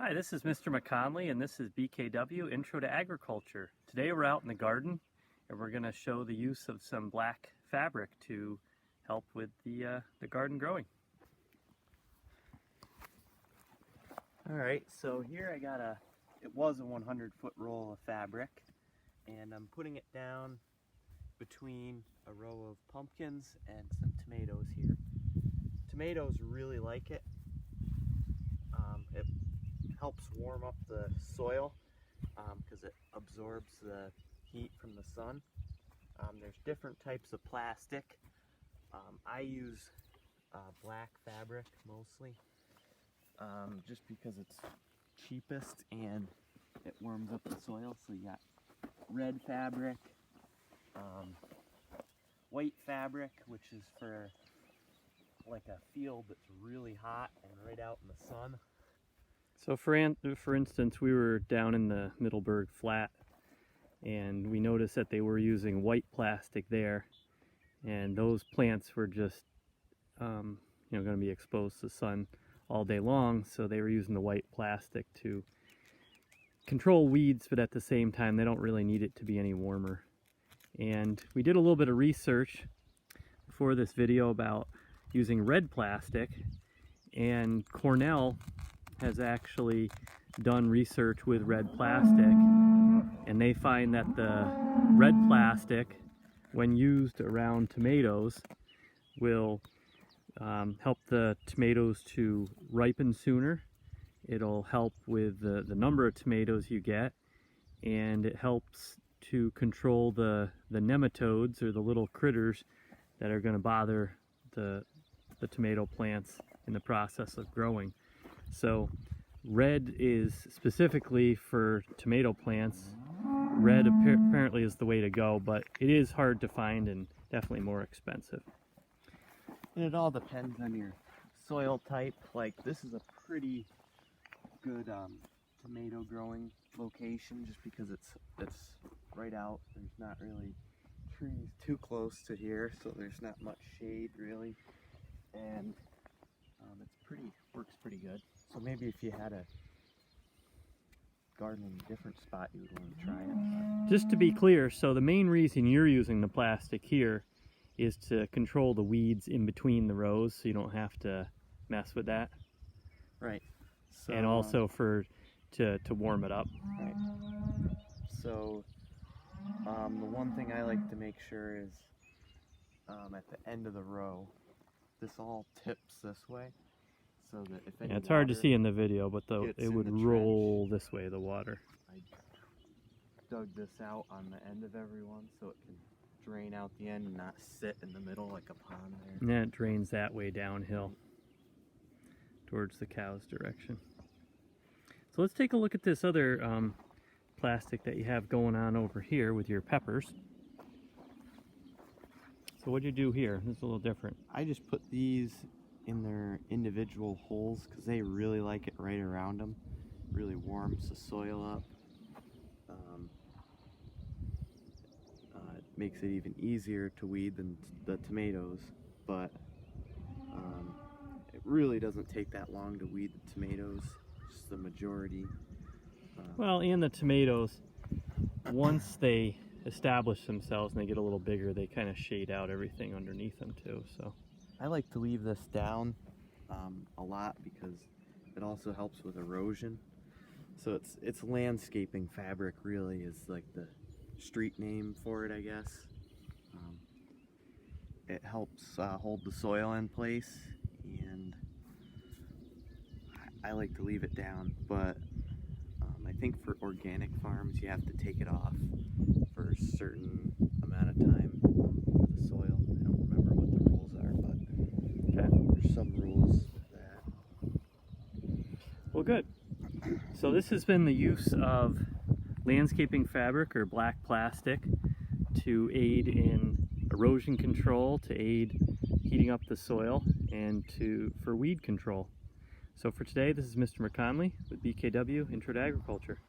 Hi, this is Mr. McConley and this is BKW Intro to Agriculture. Today we're out in the garden and we're going to show the use of some black fabric to help with the garden growing. Alright, so here I got it was a 100-foot roll of fabric, and I'm putting it down between a row of pumpkins and some tomatoes here. Tomatoes really like it. It helps warm up the soil because it absorbs the heat from the sun. There's different types of plastic. I use black fabric mostly, just because it's cheapest and it warms up the soil. So you got red fabric, white fabric, which is for like a field that's really hot and right out in the sun. So for instance, we were down in the Middleburg Flat and we noticed that they were using white plastic there, and those plants were just going to be exposed to the sun all day long, so they were using the white plastic to control weeds, but at the same time they don't really need it to be any warmer. And we did a little bit of research before this video about using red plastic, and Cornell has actually done research with red plastic, and they find that the red plastic, when used around tomatoes, will help the tomatoes to ripen sooner. It'll help with the number of tomatoes you get, and it helps to control the nematodes, or the little critters that are going to bother the tomato plants in the process of growing. So red is specifically for tomato plants. Red apparently is the way to go, but it is hard to find and definitely more expensive. And it all depends on your soil type. Like, this is a pretty good tomato growing location, just because it's right out. There's not really trees too close to here, so there's not much shade really, and works pretty good. So maybe if you had a garden in a different spot, you would want to try it. Just to be clear, so the main reason you're using the plastic here is to control the weeds in between the rows, so you don't have to mess with that. Right. So, and also to warm it up. Right. So the one thing I like to make sure is at the end of the row, this all tips this way, so that if any it's hard to see in the video, but it would roll this way, the water. I dug this out on the end of every one so it can drain out the end and not sit in the middle like a pond there. And then it drains that way downhill towards the cow's direction. So let's take a look at this other plastic that you have going on over here with your peppers. So what'd you do here? This is a little different. I just put these in their individual holes because they really like it right around them. Really warms the soil up. It makes it even easier to weed than the tomatoes, but it really doesn't take that long to weed the tomatoes, just the majority. Well, and the tomatoes, once they establish themselves and they get a little bigger, they kind of shade out everything underneath them too. So I like to leave this down a lot because it also helps with erosion. So it's landscaping fabric, really, is like the street name for it, I guess. It helps hold the soil in place, and I like to leave it down, but I think for organic farms you have to take it off for a certain amount of time for the soil. I don't remember what the rules are, but okay, there's some rules with that. Well, good. So this has been the use of landscaping fabric, or black plastic, to aid in erosion control, to aid heating up the soil, and for weed control. So for today, this is Mr. McConley with BKW Intro to Agriculture.